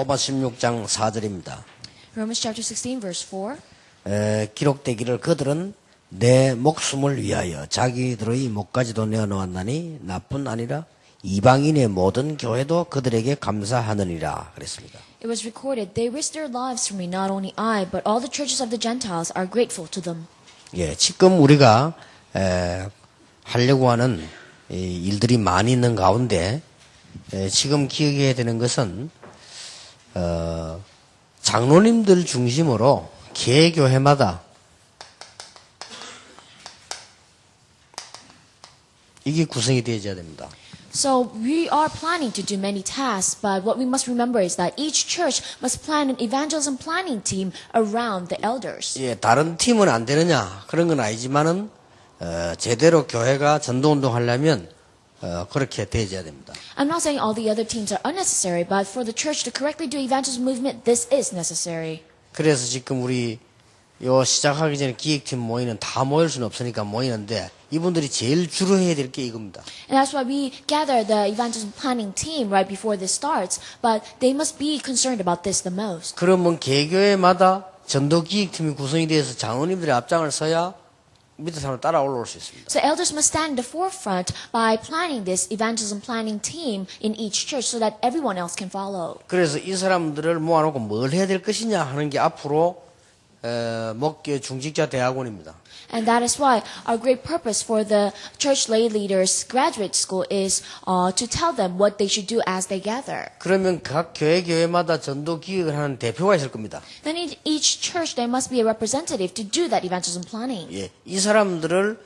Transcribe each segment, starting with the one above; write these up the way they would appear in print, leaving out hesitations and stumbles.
로마 16장 4절입니다. Romans chapter 16, verse 4. 기록되기를 그들은 내 목숨을 위하여 자기들의 목까지도 내어놓았나니 나뿐 아니라 이방인의 모든 교회도 그들에게 감사하느니라 그랬습니다. It was recorded, they risked their lives for me, not only I, but all the churches of the Gentiles are grateful to them. 예, 지금 우리가 하려고 하는 일들이 많이 있는 가운데 지금 기억해야 되는 것은 장로님들 중심으로 개교회마다 이게 구성이 되어야 됩니다. So we are planning to do many tasks, but what we must remember is that each church must plan an evangelism planning team around the elders. 예, 다른 팀은 안 되느냐 그런 건 아니지만은 제대로 교회가 전도운동 하려면 그렇게 되어야 됩니다. I'm not saying all the other teams are unnecessary, but for the church to correctly do evangelism movement, this is necessary. 그래서 지금 우리 요 시작하기 전에 기획팀 모이는 다 모일 수는 없으니까 모이는데 이분들이 제일 주로 해야 될 게 이겁니다. And that's why we gather the evangelism planning team right before this starts, but they must be concerned about this the most. 그러면 개교회마다 전도 기획팀이 구성이 되어서 장로님들이 앞장을 서야 밑에 사람 따라 올라올 수 있습니다. So elders must stand in the forefront by planning this evangelism planning team in each church so that everyone else can follow. 그래서 이 사람들을 모아놓고 뭘 해야 될 것이냐 하는 게 앞으로 목교 중직자 대학원입니다. And that is why our great purpose for the church lay leaders graduate school is to tell them what they should do as they gather. 그러면 각 교회마다 전도 기획을 하는 대표가 있을 겁니다. Then in each church there must be a representative to do that evangelism planning. 예, 이 사람들을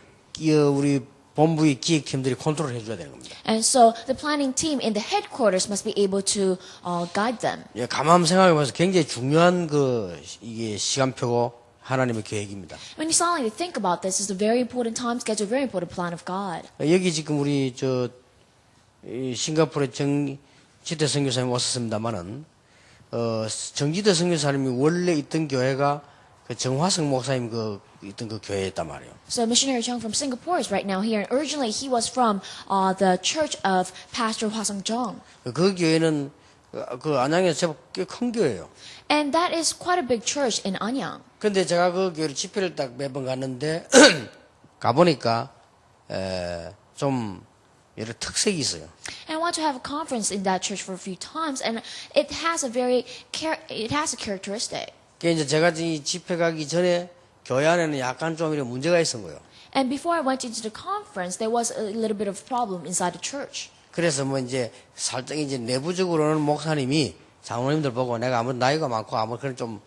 우리 본부의 기획팀들이 컨트롤해 줘야 되는 겁니다. And so the planning team in the headquarters must be able to guide them. 예, 가만 생각해 보면서 굉장히 중요한 이게 시간표고 하나님의 계획입니다. When you silently think about this, it's a very important time schedule, very important plan of God. 여기 지금 우리 싱가포르에 정지대 선교사님 왔었습니다만은 정지대 선교사님이 원래 있던 교회가 그 정화성 목사님 있던 그 교회였단 말이에요. So missionary Chung from Singapore is right now here, and originally he was from the church of Pastor Hwa Sung Jung. 그 교회는 그 안양에서 제법 꽤 큰 교회예요. And that is quite a big church in Anyang. 근데 제가 그 교회를 집회를 딱 매번 갔는데 가보니까 좀 여러 특색이 있어요. And I want to have a conference in that church for a few times, and it has a characteristic. 그게 이제 제가 이 집회 가기 전에 교회 안에는 약간 좀 이런 문제가 있었던 거예요. And before I went into the conference, there was a little bit of problem inside the church. 그래서 뭐 이제 살짝 이제 내부적으로는 목사님이 장로님들 보고 내가 아무래도 나이가 많고 아무래도 그런 좀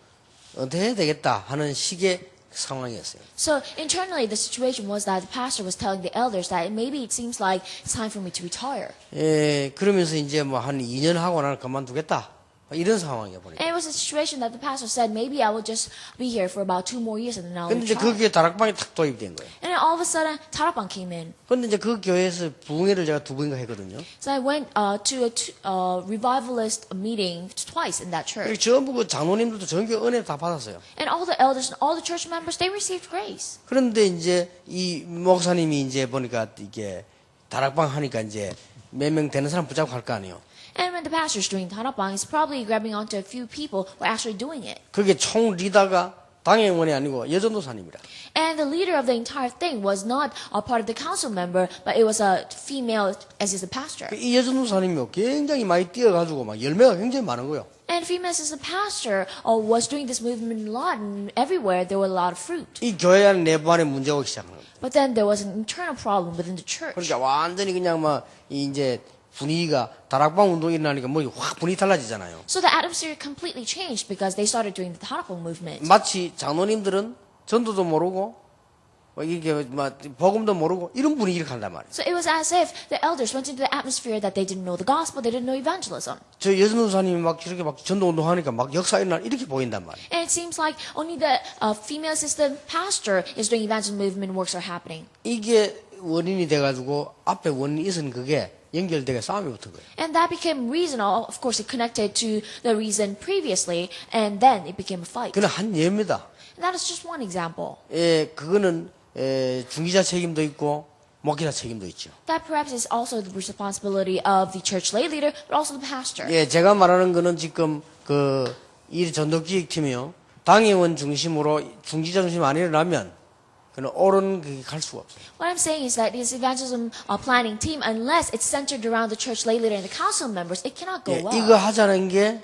은퇴해야 되겠다 하는 식의 상황이었어요. So internally, the situation was that the pastor was telling the elders that maybe it seems like it's time for me to retire. 예, 그러면서 이제 뭐 한 2년 하고 나는 그만두겠다. 이런 상황이야 보니까. And it was a situation that the pastor said, maybe I will just be here for about 2 more years and then I'll 근데 이제 그 retire. 교회 다락방이 탁 도입된 거예요. And then all of a sudden, Tarapang came in. 근데 이제 그 교회에서 부흥회를 제가 2번인가 했거든요. So I went to a revivalist meeting twice in that 그리고 church. 전부 그 장로님들도 전교 은혜 다 받았어요. And all the elders and all the church members, they received grace. 그런데 이제 이 목사님이 이제 보니까 이게 다락방 하니까 이제 몇 명 되는 사람 붙잡고 할 거 아니에요. And when the pastor's doing Tarapang, he's probably grabbing onto a few people who are actually doing it. 그게 총 리더가 당회원이 아니고 여전도사님이라. And the leader of the entire thing was not a part of the council member, but it was a female as is the pastor. 이 여전도사님이 굉장히 많이 뛰어가지고 막 열매가 굉장히 많은 거예요. And female as the pastor was doing this movement a lot, and everywhere there was a lot of fruit. 이 교회 안 내부 안에 문제가 오기 시작하는 겁니다. But then there was an internal problem within the church. 그러니까 완전히 그냥 막 이제 분위기가 다락방 운동이 일어나니까 뭐 확 분위기 달라지잖아요. So the atmosphere completely changed because they started doing the Tarapang movement. 마치 장로님들은 전도도 모르고 이게 막 복음도 모르고 이런 분위기를 간단 말이에요. So it was as if the elders went into the atmosphere that they didn't know the gospel, they didn't know evangelism. 저 여전도사님이 막 이렇게 막 전도 운동하니까 막 역사 일어나 이렇게 보인단 말이에요. And it seems like only the female assistant pastor is doing evangelism movement works are happening. 이게 원인이 돼가지고 앞에 원인이 있은 그게 연결되게 싸움이 붙은 거예요. And that became reason, of course it connected to the reason previously, and then it became a fight. 그는 한 예입니다. And that is just one example. 그거는 중기자 책임도 있고 목회자 책임도 있죠. That perhaps is also the responsibility of the church lay leader, but also the pastor. 제가 말하는 거는 지금 이 전도기획팀이요. 당회원 중심으로 중지자 중심 안 일어나면 그는 옳은 그게 갈 수가 없어요. What I'm saying is that this evangelism planning team, unless it's centered around the church lay leader and the council members, it cannot go 예, well. 이거 하자는 게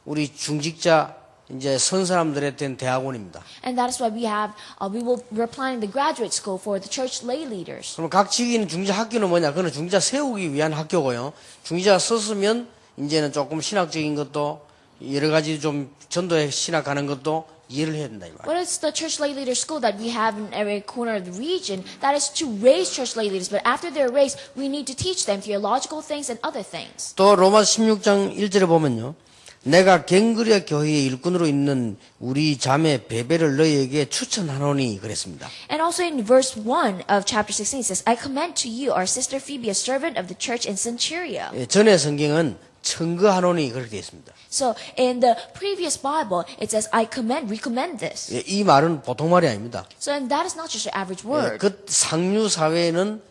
우리 중직자 이제 선 사람들에 대한 대학원입니다. And that is why we're planning the graduate school for the church lay leaders. 그럼 각 지역에 있는 중지자 학교는 뭐냐? 그는 중지자 세우기 위한 학교고요. 중지자가 섰으면 이제는 조금 신학적인 것도 여러 가지 좀 전도에 신학하는 것도 이해를 해야 된다 이 말이에요. What is the church lay leader school that we have in every corner of the region? That is to raise church lay leaders. But after they're raised, we need to teach them theological things and other things. 또 로마 16장 1절에 보면요. 내가 갱그리아 교회의 일꾼으로 있는 우리 자매 베베를 너희에게 추천하노니 그랬습니다. And also in verse 1 of chapter 16 it says, I commend to you our sister Phoebe, a servant of the church in Centuria. 예, 전에 성경은 청거하노니 그렇게 되어 있습니다. So in the previous Bible, it says, I recommend this. 예, 이 말은 보통 말이 아닙니다. So and that is not just an average 예, word. 그 상류 사회에는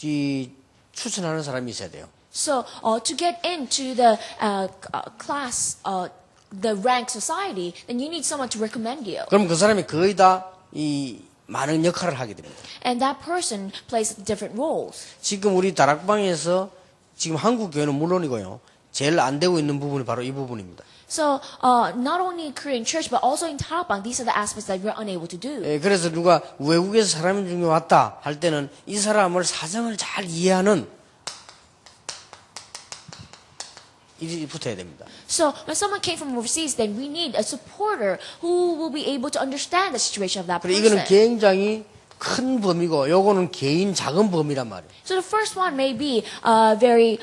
이 추천하는 사람이 있어야 돼요. So to get into the class, the rank society, then you need someone to recommend you. 그럼 그 사람이 거의 다 이 많은 역할을 하게 됩니다. And that person plays different roles. 지금 우리 다락방에서 지금 한국 교회는 물론이고요. 제일 안 되고 있는 부분이 바로 이 부분입니다. So not only Korean church, but also in Tarapang, these are the aspects that we're unable to do. 예, 그래서 누가 외국에서 사람 중에 왔다 할 때는 이 사람을 사정을 잘 이해하는 일이 붙어야 됩니다. So when someone came from overseas, then we need a supporter who will be able to understand the situation of that 그래 이거는 person. 굉장히 큰 범위고 요거는 개인 작은 범위란 말이에요. So the first one may be a very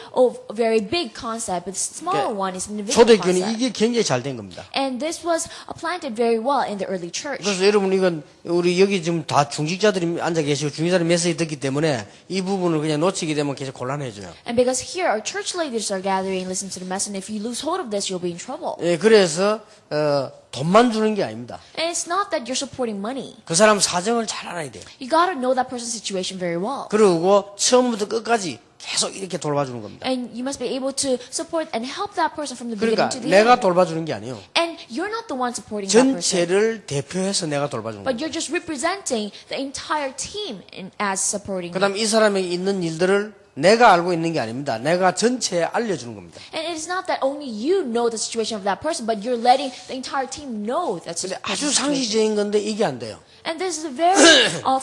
big concept, but the smaller one is an individual 초대교회는 concept. 이게 굉장히 잘 된 겁니다. And this was planted very well in the early church. 그래서 여러분 이건 우리 여기 지금 다 중직자들이 앉아 계시고 중직자들이 메시지 듣기 때문에 이 부분을 그냥 놓치게 되면 계속 곤란해져요. And because here our church leaders are gathering, listening to the message, and if you lose hold of this, you'll be in trouble. 예, 그래서 돈만 주는 게 아닙니다. And it's not that you're supporting money. 그 사람 사정을 잘 알아야 돼요. You gotta know that person's situation very well. 그리고 처음부터 끝까지 계속 이렇게 돌봐주는 겁니다. And you must be able to support and help that person from the 그러니까 beginning to the 내가 end. 돌봐주는 게 아니에요. And you're not the one supporting that person. 전체를 대표해서 내가 돌봐주는 But 겁니다. you're just representing the entire team as supporting 그 다음 them. 이 사람에게 있는 일들을 내가 알고 있는 게 아닙니다. 내가 전체에 알려주는 겁니다. And it is not that only you know the situation of that person, but you're letting the entire team know that 근데 아주 person's situation. 상식적인 건데 이게 안 돼요. And this is a very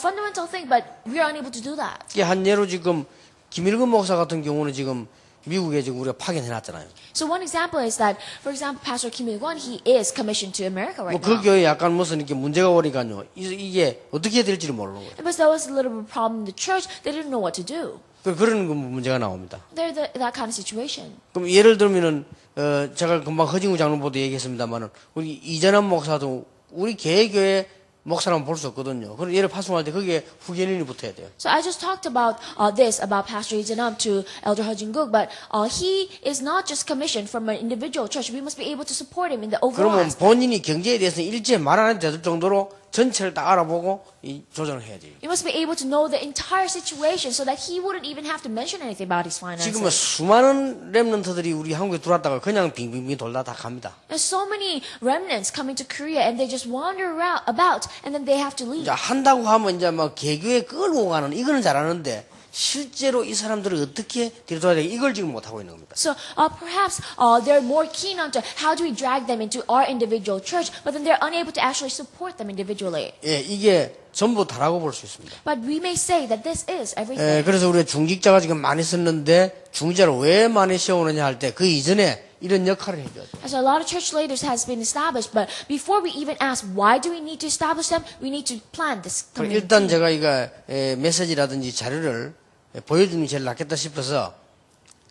fundamental thing, but we are unable to do that. 이게 한 예로 지금 김일근 목사 같은 경우는 지금 미국에 지금 우리가 파견해놨잖아요. So one example is that, for example, Pastor Kim Il-kwon, he is commissioned to America right 뭐 그 now. 교회 약간 무슨 이렇게 문제가 오니까요. 이게 어떻게 해야 될지를 모르는 거예요. Because there was a little bit of a problem in the church, they didn't know what to do. 그런 문제가 나옵니다. They're that kind of situation. 그럼 예를 들면은 제가 금방 허진구 장로보도 얘기했습니다만은 우리 이전한 목사도 우리 개교회 목사라면 볼 수 없거든요. 그럼 얘를 파송할 때 거기에 후견인이 붙어야 돼요. So I just talked about this about Pastor Lee Janam to Elder Ha Jin-guk, but he is not just commissioned from an individual church. We must be able to support him in the overall 그러면 aspect. 본인이 경제에 대해서 일제 말 안 해도 될 정도로 전체를 다 알아보고 조정을 해야 돼요. You must be able to know the entire situation so that he wouldn't even have to mention anything about his 지금은 finances. 수많은 랩런트들이 우리 한국에 들어왔다가 그냥 빙빙빙 돌다 다 갑니다. There's so many remnants coming to Korea and they just wander around about and then they have to leave. 이제 한다고 하면 이제 막 개교에 끌고 가는 이거는 잘하는데 실제로 이 사람들을 어떻게 데려다야 돼 이걸 지금 못 하고 있는 겁니다. So perhaps they're more keen on to how do we drag them into our individual church, but then they're unable to actually support them individually. 예, 이게 전부 다라고 볼 수 있습니다. But we may say that this is 예, everything. 그래서 우리가 중직자가 지금 많이 썼는데 중직자를 왜 많이 세우느냐 할 때 그 이전에 이런 역할을 해줘야 돼요. So a lot of church leaders has been established, but before we even ask why do we need to establish them, we need to plan this 그럼 community. 일단 제가 이거 메시지라든지 자료를 보여주는 게 제일 낫겠다 싶어서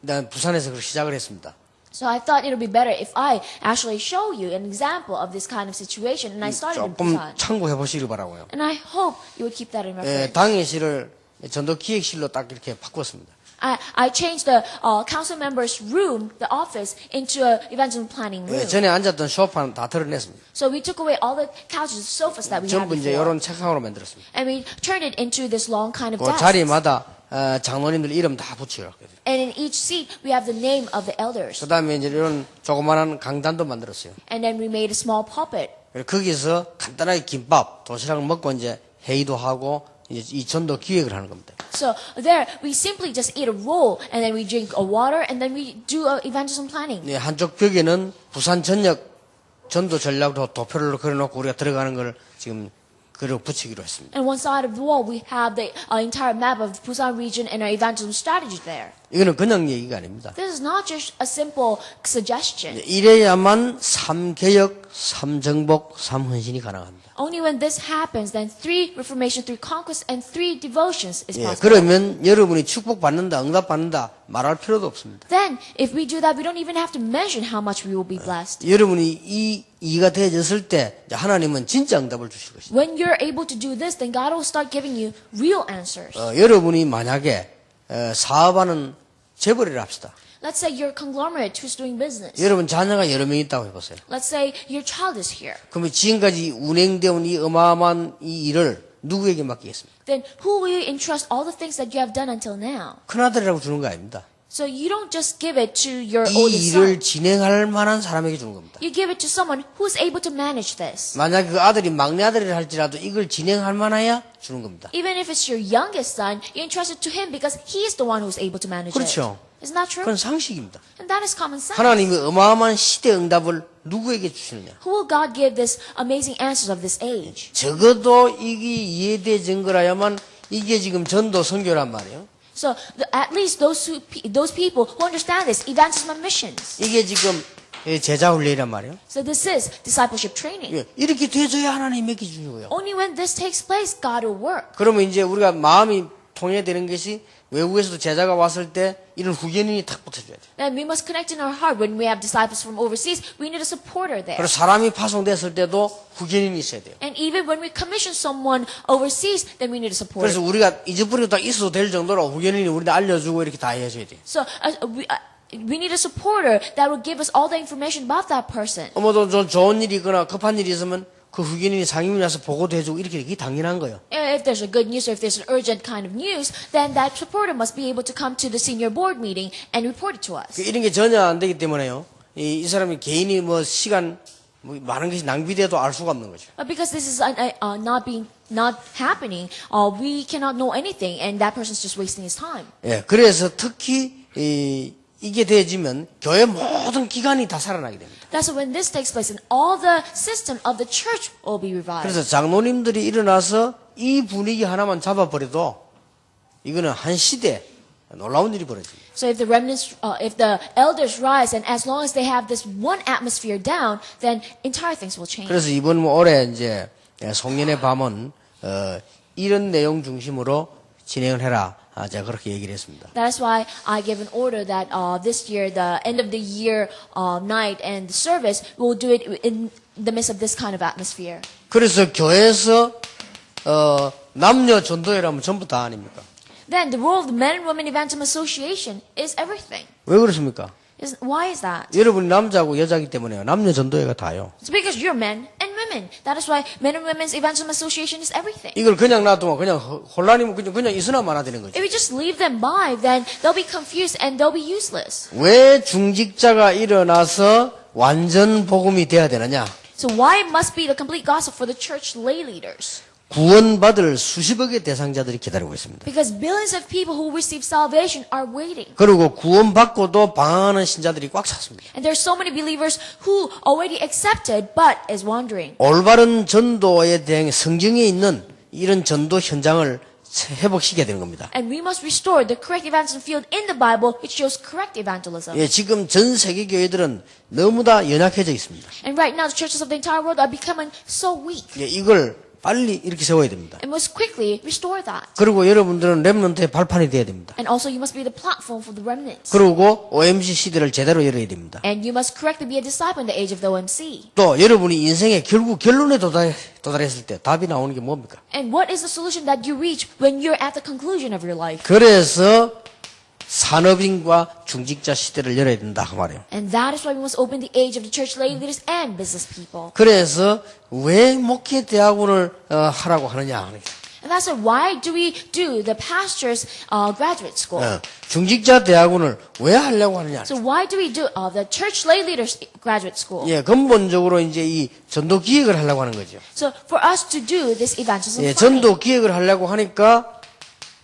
일단 부산에서 그렇게 시작을 했습니다. So I thought it would be better if I actually show you an example of this kind of situation, and I started in 조금 Busan. 참고해 보시길 바라고요. And I hope you would keep that in 예, reference. 당회실을 전도기획실로 딱 이렇게 바꿨습니다. I changed the council members' room, the office, into an evangelism planning room. 예, 전에 앉았던 소파는 다 털어냈습니다. So we took away all the couches, sofas that we had 전부 이제 before, 이런 책상으로 만들었습니다. and we turned it into this long kind of 그 desk. 자리마다 장로님들 이름 다 붙여놨거든요. And in each seat, we have the name of the elders. 그 다음에 이제 이런 조그마한 강단도 만들었어요. And then we made a small pulpit. 그래서 거기서 간단하게 김밥, 도시락을 먹고 이제 회의도 하고 이제 이 전도 기획을 하는 겁니다. So there, we simply just eat a roll, and then we drink a water, and then we do evangelism planning. 네, 한쪽 벽에는 부산 전역 전도 전략도 도표를 그려놓고 우리가 들어가는 걸 지금 그려 붙이기로 했습니다. And one side of the wall, we have the entire map of the Busan region and our evangelism strategy there. 이거는 그냥 얘기가 아닙니다. This is not just a simple suggestion. 이래야만 3개역, 3정복, 3헌신이 가능합니다. Only when this happens, then 3 reformation, 3 conquest, and 3 devotions is 예, possible. 그러면 여러분이 축복받는다, 응답받는다 말할 필요도 없습니다. Then, if we do that, we don't even have to mention how much we will be blessed. 여러분이 이가 되어졌을 때 하나님은 진짜 응답을 주실 것입니다. When you're able to do this, then God will start giving you real answers. 여러분이 만약에 사업하는 재벌이라 합시다. Let's say you're a conglomerate who's doing business. 여러분 자녀가 여러 명 있다고 해보세요. Let's say your child is here. 그러면 지금까지 운행되어 이 어마어마한 이 일을 누구에게 맡기겠습니까? Then who will you entrust all the things that you have done until now? 큰아들이라고 주는 거 아닙니다. So you don't just give it to your 이 oldest 일을 son. 진행할 만한 사람에게 주는 겁니다. You give it to someone who's able to manage this. 만약 그 아들이 막내 아들이라 할지라도 이걸 진행할 만해야 주는 겁니다. Even if it's your youngest son, you entrust it to him because he is the one who's able to manage 그렇죠. it. Isn't that true? 그건 상식입니다. And that is common sense. 하나님이 어마어마한 시대 응답을 누구에게 주시느냐? Who will God give this amazing answers of this age? 적어도 이게 이해되진 거라야만 이게 지금 전도 선교란 말이에요. So at least those people who understand this, evangelism and missions. 이게 지금 제자 훈련이란 말이에요. So this is discipleship training. 예, 이렇게 돼줘야 하나님 맡겨주는 거예요. Only when this takes place, God will work. 그러면 이제 우리가 마음이 통해되는 것이 외국에서도 제자가 왔을 때 이런 후견인이 탁 붙어줘야 돼요. Then we must connect in our heart when we have disciples from overseas. We need a supporter there. 그리고 사람이 파송됐을 때도 후견인이 있어야 돼요. And even when we commission someone overseas, then we need a supporter. 그래서 우리가 잊어버리고 딱 있어도 될 정도로 후견인이 우리한테 알려주고 이렇게 다 해줘야 돼요. So we need a supporter that will give us all the information about that person. 어머도 좀 좋은 일이 있거나 급한 일이 있으면 그 후견인이 상임이 와서 보고도 해주고 이렇게 이게 당연한 거예요. If there's a good news or if there's an urgent kind of news, then that supporter must be able to come to the senior board meeting and report it to us. 이런 게 전혀 안 되기 때문에요. 이 사람이 개인이 뭐 시간 뭐 많은 것이 낭비돼도 알 수가 없는 거죠. Because this is not happening, we cannot know anything, and that person's just wasting his time. 예, 그래서 특히 이게 되어지면 교회 모든 기관이 다 살아나게 됩니다. That's when this takes place, and all the system of the church will be revived. 그래서 장로님들이 일어나서 이 분위기 하나만 잡아버려도 이거는 한 시대 놀라운 일이 벌어집니다. So if the remnants, if the elders rise, and as long as they have this one atmosphere down, then entire things will change. 그래서 이번 올해 이제 송년회 밤은 이런 내용 중심으로 진행을 해라. 제가 그렇게 얘기를 했습니다. That is why I gave an order that this year, the end of the year night and the service, we will do it in the midst of this kind of atmosphere. 그래서 교회에서 남녀 전도회라면 전부 다 아닙니까? Then the role of the Men and Women Evangelism Association is everything. 왜 그렇습니까? Why is that? 여러분이 남자고 여자이기 때문에요. 남녀 전도회가 다요. It's because you're men and women. That is why Men and Women's Evangelism Association is everything. 이걸 그냥 놔두면 그냥 혼란이면 그냥 있으나 마나 되는 거죠. If we just leave them by, then they'll be confused and they'll be useless. 왜 중직자가 일어나서 완전 복음이 돼야 되느냐? So why must be the complete gospel for the church lay leaders? 구원받을 수십억의 대상자들이 기다리고 있습니다. Because billions of people who receive salvation are waiting. 그리고 구원받고도 방황하는 신자들이 꽉 찼습니다. And there are so many believers who already accepted but is wandering. 올바른 전도에 대한 성경에 있는 이런 전도 현장을 회복시켜야 되는 겁니다. And we must restore the correct evangelism field in the Bible which shows correct evangelism. 예, 지금 전 세계 교회들은 너무 다 연약해져 있습니다. And right now the churches of the entire world are becoming so weak. 예, 이걸 빨리 이렇게 세워야 됩니다. And must quickly restore that. 그리고 여러분들은 렘넌트의 발판이 돼야 됩니다. And also you must be the platform for the remnants. 그리고 OMC 시대를 제대로 열어야 됩니다. And you must correctly be a disciple in the age of the OMC. 또 여러분이 인생의 결국 결론에 도달했을 때 답이 나오는 게 뭡니까? And what is the solution that you reach when you're at the conclusion of your life? 그래서 산업인과 중직자 시대를 열어야 된다 그 말이에요. And that is why we must open the age of the church lay leaders and business people. 그래서 왜 목회 대학원을 하라고 하느냐? And that's why do we do the pastor's graduate school? 중직자 대학원을 왜 하려고 하느냐? So why do we do the church lay leaders graduate school? 예, 근본적으로 이제 이 전도 기획을 하려고 하는 거죠. So for us to do this evangelism 예, planning, 전도 기획을 하려고 하니까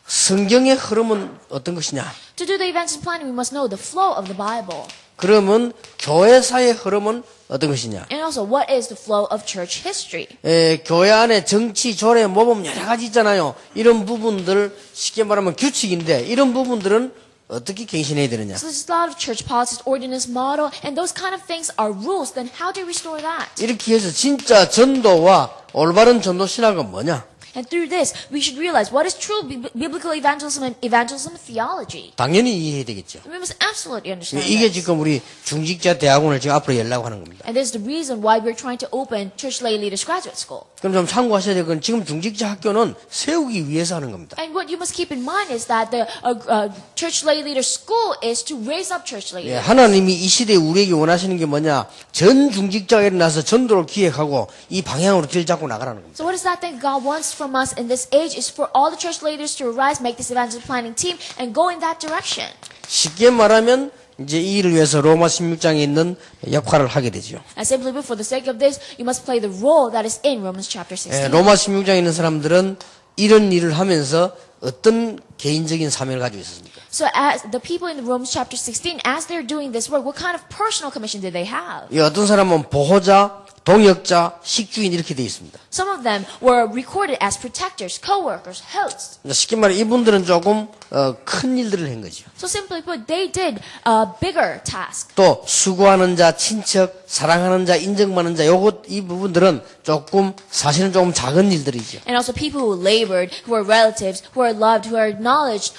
성경의 흐름은 어떤 것이냐? to do the evangelism planning, we must know the flow of the Bible. 그러면 교회사의 흐름은 어떤 것이냐? And also, what is the flow of church history? 예, 교회 안에 정치, 조례, 모범 여러 가지 있잖아요. 이런 부분들 쉽게 말하면 규칙인데 이런 부분들은 어떻게 갱신해야 되느냐? So there's a lot of church politics, ordinance, model, and those kind of things are rules. Then how do you restore that? 이렇게 해서 진짜 전도와 올바른 전도 신학은 뭐냐? And through this, we should realize what is true biblical evangelism and evangelism theology. 당연히 이해해야 되겠죠. We must absolutely understand 이게 this. 지금 우리 중직자 대학원을 지금 앞으로 열려고 하는 겁니다. And this is the reason why we're trying to open Church Lay Leaders Graduate School. 그럼 좀 참고하셔야 될 건 지금 중직자 학교는 세우기 위해서 하는 겁니다. And what you must keep in mind is that the Church Lay Leaders School is to raise up Church Lay 예, Leaders. 하나님이 이 시대에 우리에게 원하시는 게 뭐냐? 전 중직자가 일어나서 전도를 기획하고 이 방향으로 길 잡고 나가라는 겁니다. So what is that thing God wants from us in this age is for all the church leaders to arise, make this evangelism planning team, and go in that direction. 쉽게 말하면 이제 이 일을 위해서 로마 16장에 있는 역할을 하게 되죠. And simply put, for the sake of this, you must play the role that is in Romans chapter 16. 예, 로마 16장에 있는 사람들은 이런 일을 하면서 어떤 개인적인 사명을 가지고 있었습니까? So as the people in the Romans chapter 16, as they're doing this work, what kind of personal commission did they have? 이 어떤 사람은 보호자, 동역자, 식주인 이렇게 되어 있습니다. Some of them were recorded as protectors, co-workers, hosts. 쉽게 말해 이분들은 조금 큰 일들을 한 거죠. So simply put, they did bigger tasks. 또 수고하는 자, 친척, 사랑하는 자, 인정받는 자, 이 부분들은 사실은 조금 작은 일들이죠. And also people who labored, who are relatives, who are loved, who are acknowledged,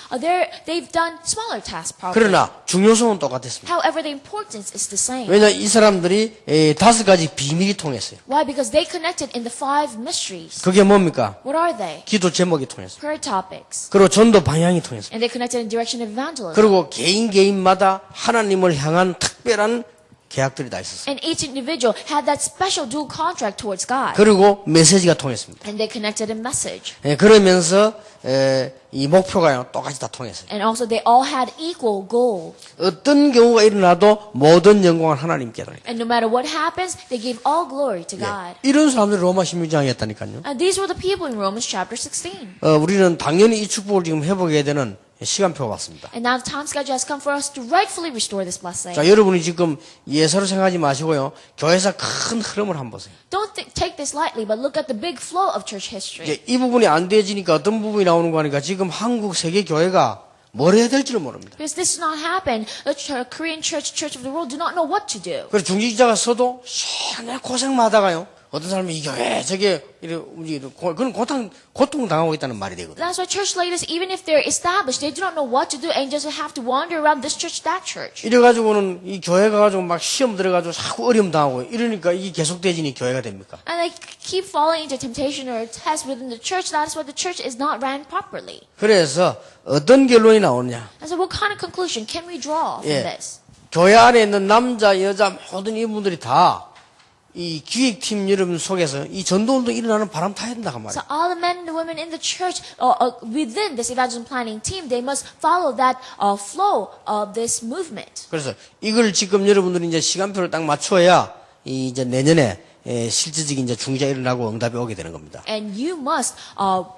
they've done smaller tasks probably. 그러나 중요성은 똑같았습니다. However, the importance is the same. 왜냐 이 사람들이 5가지 비밀이 통했어요. Why? Because they connected in the 5 mysteries. 그게 뭡니까? What are they? 기도 제목이 통했어요. Prayer topics. 그리고 전도 방향이 통했어요. And they connected in direction of evangelism. 그리고 개인마다 하나님을 향한 특별한 계약들이 다 있었어요. And each individual had that special dual contract towards God. 그리고 메시지가 통했습니다. And they connected in message. 그러면서 이 목표가 똑같이 다 통했어요. And also they all had equal goal. 어떤 경우가 일어나도 모든 영광은 하나님께다. And no matter what happens, they gave all glory to God. 이런 사람들이 로마 16장이었다니까요. And these were the people in Romans chapter 16. 우리는 당연히 이 축복을 지금 회복해야 되는 시간표가 왔습니다. And now the time schedule has come for us to rightfully restore this blessing. 자, 여러분이 지금 예사로 생각하지 마시고요. 교회사 큰 흐름을 한번 보세요. Don't take this lightly, but look at the big flow of church history. 이제 이 부분이 안 되어지니까 어떤 부분이 나오는 거 하니까 지금 한국 세계 교회가 뭘 해야 될지를 모릅니다. Because this does not happen, the Korean church of the world do not know what to do. 그래서 중직자가 서도 시원해 고생마다가요. 어떤 사람이 이 교회 저게 이래 움직이도 그건 고통 당하고 있다는 말이 되거든요. That's why church leaders, even if they're established, they do not know what to do and just have to wander around this church, that church. 이래가지고는 이 교회 가가지고 막 시험 들어가지고 자꾸 어려움 당하고 이러니까 이게 계속되지니 교회가 됩니까? And they keep falling into temptation or test within the church. That is why the church is not ran properly. 그래서 어떤 결론이 나오느냐? And so what kind of conclusion can we draw from 예. this? 교회 안에 있는 남자, 여자 모든 이분들이 다 이 기획팀 여러분 속에서 이 전도운동 일어나는 바람 타야 된다 그 말이에요. So all the men and the women in the church, within this evangelism planning team, they must follow that flow of this movement. 그래서 이걸 지금 여러분들이 이제 시간표를 딱 맞춰야 이제 내년에 실질적인 이제 중자 일어나고 응답이 오게 되는 겁니다. And you must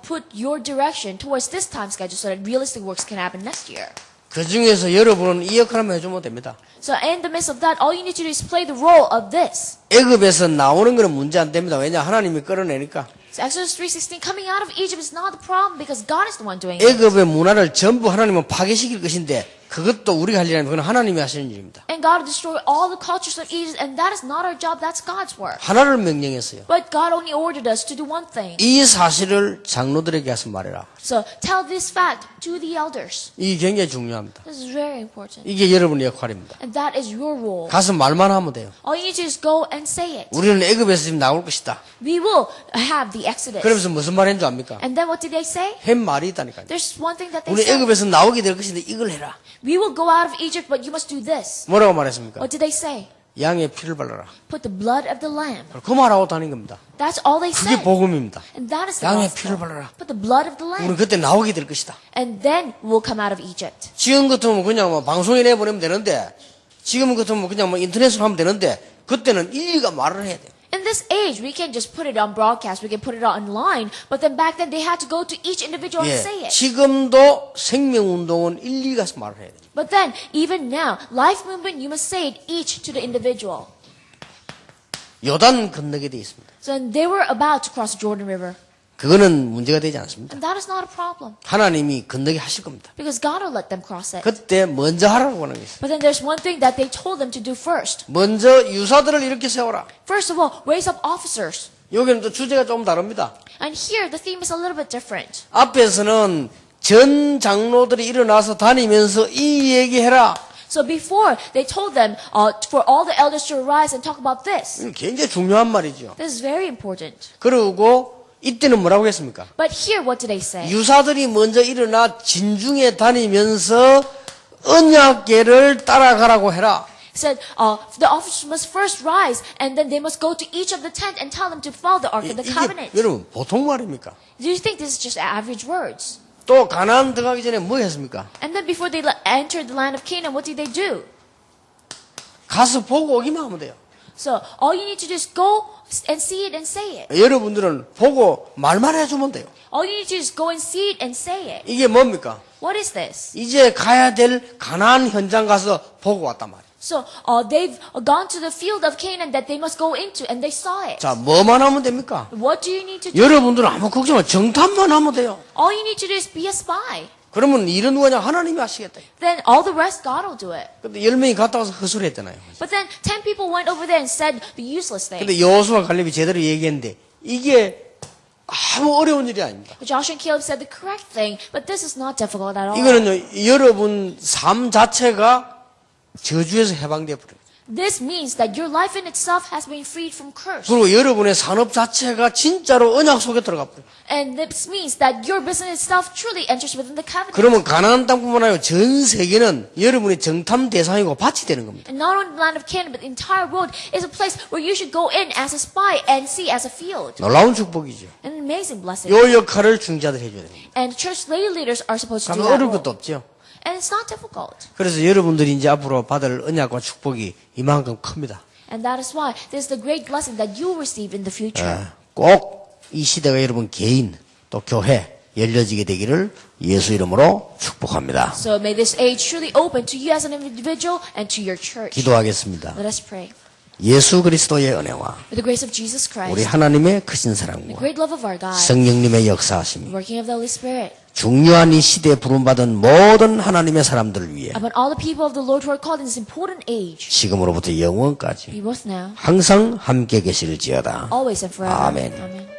put your direction towards this time schedule so that realistic works can happen next year. 그 중에서 여러분은 이 역할만 해주면 됩니다. So in the midst of that, all you need to do is play the role of this. 애굽에서 나오는 거는 문제 안 됩니다. 왜냐 하나님이 끌어내니까. So Exodus 3:16, coming out of Egypt is not the problem because God is the one doing it. 애굽의 문화를 전부 하나님은 파괴시킬 것인데 그것도 우리가 할 일이 아니고 그건 하나님이 하시는 일입니다. And God will destroy all the cultures of Egypt, and that is not our job, that's God's work. 하나를 명령했어요. But God only ordered us to do one thing. 이 사실을 장로들에게 가서 말해라. So tell this fact to the elders. 이게 굉장히 중요합니다. This is very important. 이게 여러분의 역할입니다. And that is your role. 가서 말만 하면 돼요. All you need to do is go and say it. 우리는 애굽에서 지금 나올 것이다. We will have the Exodus. 그러면서 무슨 말 했는지 압니까? And then what did they say? 한 말이 있다니까요. There's one thing that they 우리 said. 애굽에서 나오게 될 것인데 이걸 해라. We will go out of Egypt, but you must do this. 뭐라고 말했습니까? What did they say? 양의 피를 발라라. Put the blood of the lamb. 그 말하고 다닌 겁니다. That's all they 그게 said. 복음입니다. And that is the 양의 gospel. 피를 발라라. Put the blood of the 우리는 lamb. 그때 나오게 될 것이다. And then we'll come out of Egypt. 지금 같으면 그냥 뭐 방송에 내보내면 되는데, 지금 같으면 그냥 뭐 인터넷으로 하면 되는데, 그때는 일일이가 말을 해야 돼요. In this age, we can just put it on broadcast, we can put it online, but then back then they had to go to each individual and say 예, it. 지금도 생명운동은 일일이 가서 말을 해야 돼요. But then, even now, life movement, you must say it each to the individual. 요단 건너게 돼 있습니다. So they were about to cross the Jordan River. 그거는 문제가 되지 않습니다. And that is not a problem. 하나님이 건너게 하실 겁니다. Because God will let them cross it. 그때 먼저 하라고 하는 게 있어요. But then there's one thing that they told them to do first. 먼저 유사들을 이렇게 세워라. First of all, raise up officers. 여기는 또 주제가 좀 다릅니다. And here, the theme is a little bit different. 앞에서는 전 장로들이 일어나서 다니면서 이 얘기해라. So before, they told them for all the elders to arise and talk about this. 굉장히 중요한 말이죠. This is very important. 그리고 이때는 뭐라고 했습니까? But here, what did they say? 유사들이 먼저 일어나 진중에 다니면서 언약궤를 따라가라고 해라. Said the officers must first rise, and then they must go to each of the tent and tell them to follow the Ark of the 이게 Covenant. 여러분 보통 말입니까? Do you think this is just average words? 또 가나안 들어가기 전에 뭐 했습니까? And then before they entered the land of Canaan, what did they do? 가서 보고 오기만 하면 돼요. So all you need to do is go and see it and say it. 여러분들은 보고 말만 해주면 돼요. All you need to do is go and see it and say it. 이게 뭡니까? What is this? 이제 가야 될 가나안 현장 가서 보고 왔단 말이에요. So they've gone to the field of Canaan that they must go into, and they saw it. 자, 뭐만 하면 됩니까? What do you need to do? 여러분들은 아무 걱정 마. 정탐만 하면 돼요. All you need to do is be a spy. 그러면 일은 누가 하냐? 하나님이 하시겠다. Then all the rest, God will do it. 근데 10명이 갔다 와서 헛소리 했잖아요. But then 10 people went over there and said the useless thing. 근데 여호수아 갈렙이 제대로 얘기했는데 이게 아무 어려운 일이 아닙니다. But Joshua and Caleb said the correct thing, but this is not difficult at all. 이거는요, 여러분 삶 자체가 저주에서 해방되어 버려요. This means that your life in itself has been freed from curse. 그리고 여러분의 산업 자체가 진짜로 언약 속에 들어가 버려요. And this means that your business itself truly enters within the covenant. 그러면 가나안 땅뿐만 아니라 전 세계는 여러분의 정탐 대상이고 밭이 되는 겁니다. And not only the land of Canaan, but the entire world is a place where you should go in as a spy and see as a field. 놀라운 축복이죠. An amazing blessing. 이 역할을 중자들이 해줘야 됩니다. And church lay leaders are supposed to do 그러면 that 어려울 role. 것도 없죠. And it's not difficult. 그래서 여러분들이 이제 앞으로 받을 언약과 축복이 이만큼 큽니다. And that is why this is the great blessing that you will receive in the future. 꼭 이 시대가 여러분 개인 또 교회 열려지게 되기를 예수 이름으로 축복합니다. So may this age truly open to you as an individual and to your church. 기도하겠습니다. Let us pray. 예수 그리스도의 은혜와 With the grace of Jesus 우리 Christ, 하나님의 크신 the 사랑과 great love of our God, 성령님의 the 역사하심이 working of the Holy Spirit, 중요한 이 시대에 부름받은 모든 하나님의 사람들을 위해 upon all the people of the Lord who are called in this important age, 지금으로부터 영원까지 be both now, 항상 함께 계실지어다. always and forever. 아멘. Amen.